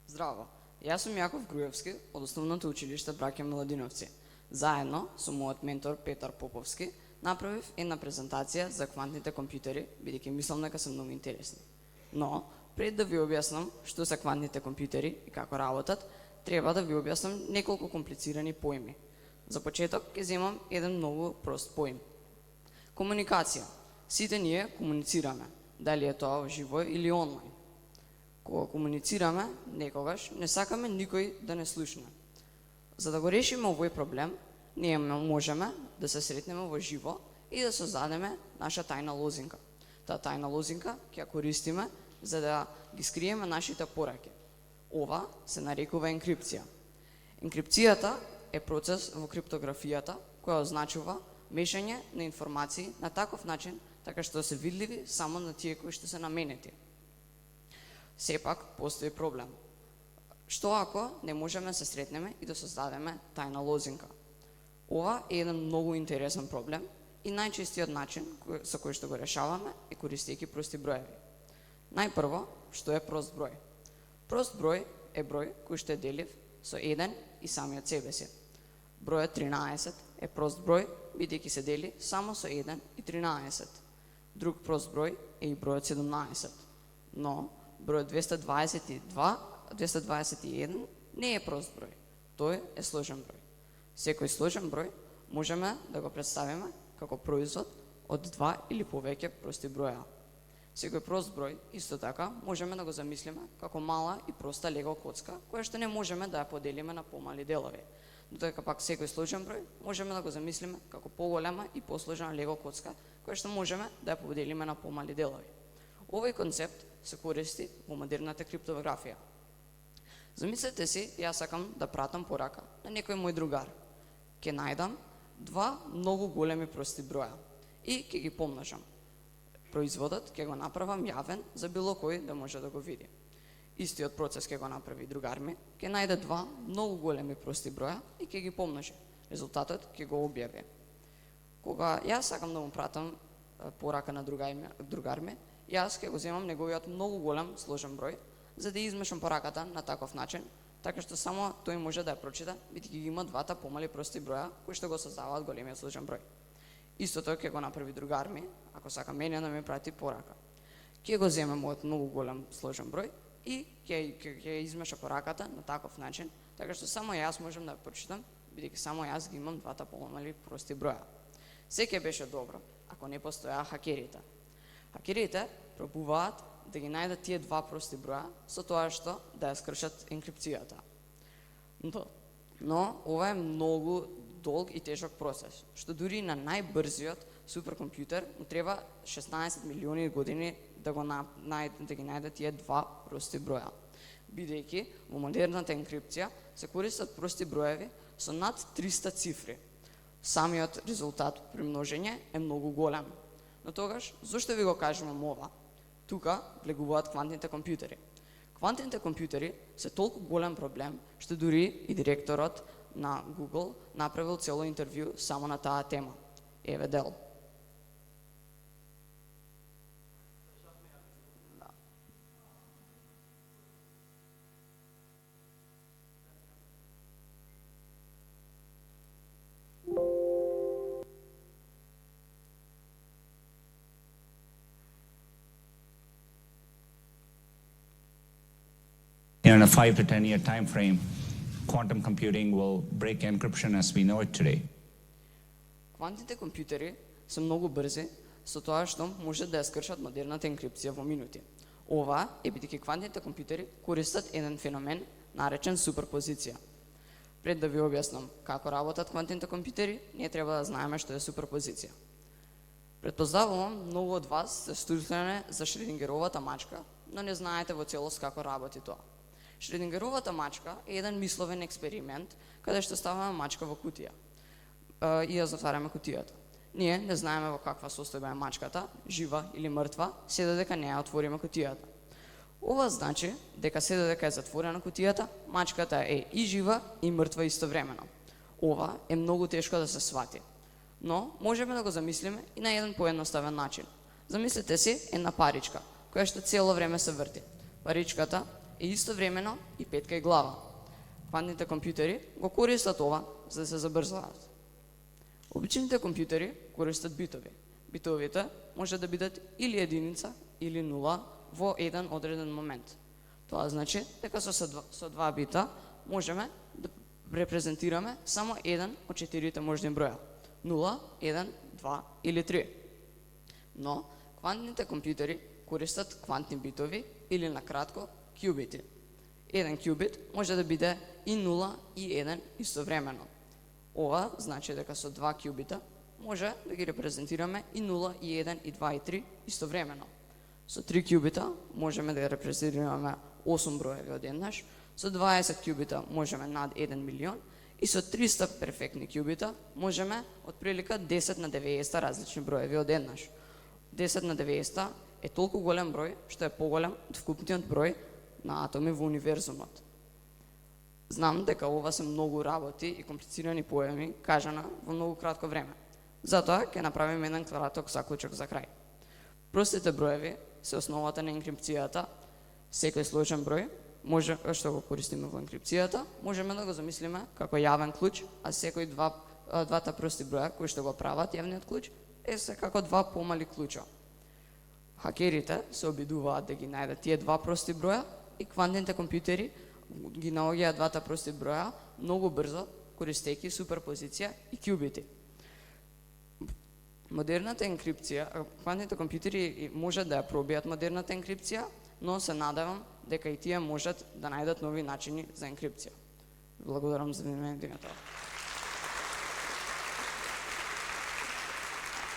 Здраво, јас сум Јаков Груевски од Основното училиште Браќа Миладиновци. Заедно со мојот ментор Петар Поповски направив една презентација за квантните компјутери, бидејќи мислам дека се многу интересни. Но, пред да ви објаснам што се квантните компјутери и како работат, треба да ви објаснам неколку комплицирани поими. За почеток ќе земам еден многу прост поим. Комуникација. Сите ние комуницираме, дали е тоа живо или онлайн. Кога комуницираме, некогаш не сакаме никој да не слушне. За да го решиме овој проблем, ние можеме да се сретнеме во живо и да создадеме наша тајна лозинка. Таа тајна лозинка ќе ја користиме за да ги скриеме нашите пораки. Ова се нарекува енкрипција. Енкрипцијата е процес во криптографијата која означува мешање на информации на таков начин така што се видливи само на тие кои што се наменети. Сепак постои проблем. Што ако не можеме да се сретнеме и да создадеме тајна лозинка? Ова е еден многу интересен проблем и најчестиот начин со кој што го решаваме е користејќи прости броеви. Најпрво, што е прост број? Прост број е број кој што е делив со 1 и самиот себе си. Бројот 13 е прост број, бидејќи се дели само со 1 и 13. Друг прост број е и бројот 17. Но бројот 221 не е прост број. Тој е сложен број. Секој сложен број можеме да го представиме како производ од два или повеќе прости броја. Секој прост број, исто така, можеме да го замислиме како мала и проста лего коцка, која што не можеме да ја поделиме на помали делови. Додека пак секој сложен број, можеме да го замислиме како поголема и посложена лего коцка, која што можеме да ја поделиме на помали делови. Овој концепт се користи во модерната криптографија. Замислете си, јас сакам да пратам порака на некој мој другар. Ќе најдам два многу големи прости броја и ќе ги помножам. Производот ќе го направам јавен за било кој да може да го види. Истиот процес ќе го направи другар ми, ќе најде два многу големи прости броја и ќе ги помножи. Резултатот ќе го објави. Кога јас сакам да му пратам порака на другар ми, јас ќе го земам неговиот многу голем сложен број, за да измешам пораката на таков начин, така што само тој може да ја прочита, бидејќи ги има двата помали прости броја кои што го создаваат големиот сложен број. Истото ќе го направи другар ми, ако сака мене да ми прати порака. Ќе го земе мојот многу голем сложен број и ќе измеша пораката на таков начин, така што само јас можам да ја прочитам, бидејќи само јас ги имам двата помали прости броја. Се ќе беше добро ако не постојаа хакерите. Хакерите пробуваат да ги најдат тие два прости броја со тоа што да ја скршат енкрипцијата. Но ова е многу долг и тежок процес, што дури на најбрзиот суперкомпјутер му треба 16 милиони години да ги најдат тие два прости броја. Бидејќи во модерната енкрипција се користат прости броеви со над 300 цифри. Самиот резултат при множење е многу голем. Но тогаш, зошто ви го кажувам ова? Тука влегуваат квантните компјутери. Квантните компјутери се толку голем проблем, што дури и директорот на Google направил цело интервју само на таа тема. Еве дел. In a 5 to 10 year time frame, quantum computing will break encryption as we know it today. Квантните компјутери се многу брзи со тоа што може да ја скршат модерната енкрипција во минути. Ова е бидејќи квантните компјутери користат еден феномен наречен суперпозиција. Пред да ви објаснам како работат квантните компјутери, ние треба да знаеме што е суперпозиција. Претпоставувам многу од вас се слушнале за Шредингеровата мачка, но не знаете во целост како работи тоа. Шредингеровата мачка е еден мисловен експеримент каде што ставаме мачка во кутија и ја затвараме кутијата. Ние не знаеме во каква состојба е мачката, жива или мртва, се додека не ја отвориме кутијата. Ова значи дека се додека е затворена кутијата, мачката е и жива и мртва истовремено. Ова е многу тешко да се свати, но можеме да го замислиме и на еден поедноставен начин. Замислете си една паричка, која што цело време се врти. Паричката е истовремено и петка и глава. Квантните компјутери го користат ова за да се забрзаат. Обичните компјутери користат битови. Битовите може да бидат или единица или нула во еден одреден момент. Тоа значи дека со два бита можеме да репрезентираме само еден од четирите можни броја. 0, 1, 2 или 3. Но квантните компјутери користат квантни битови или накратко кјубити. Еден кјубит може да биде и 0 и 1 истовремено. Ова значи дека со два кјубита може да ги репрезентираме и 0 и 1 и 2 и 3 истовремено. Со 3 кјубита можеме да репрезентираме 8 броеви одеднаш, со 20 кјубита можеме над 1 милион и со 300 перфектни кјубита можеме отприлика 10 на 90 различни броеви одеднаш. 10 на 90 е толку голем број што е поголем од вкупниот број на атоми во универзумот. Знам дека ова се многу работи и комплицирани поеми кажана во многу кратко време. Затоа ќе направиме еден краток заклучок за крај. Простите броеви се основата на енкрипцијата. Секој сложен број може што го користиме во енкрипцијата, можеме да го замислиме како јавен клуч, а секој двата прости броја кои што го прават јавниот клуч е се како два помали клуча. Хакерите се обидуваат да ги најдат тие два прости броја и квантните компјутери ги наоѓаат двата прости броја многу брзо, користејќи суперпозиција и кјубити. Модерната енкрипција, квантните компјутери може да ја пробијат модерната енкрипција, но се надевам дека и тие можат да најдат нови начини за енкрипција. Благодарам за вниманието.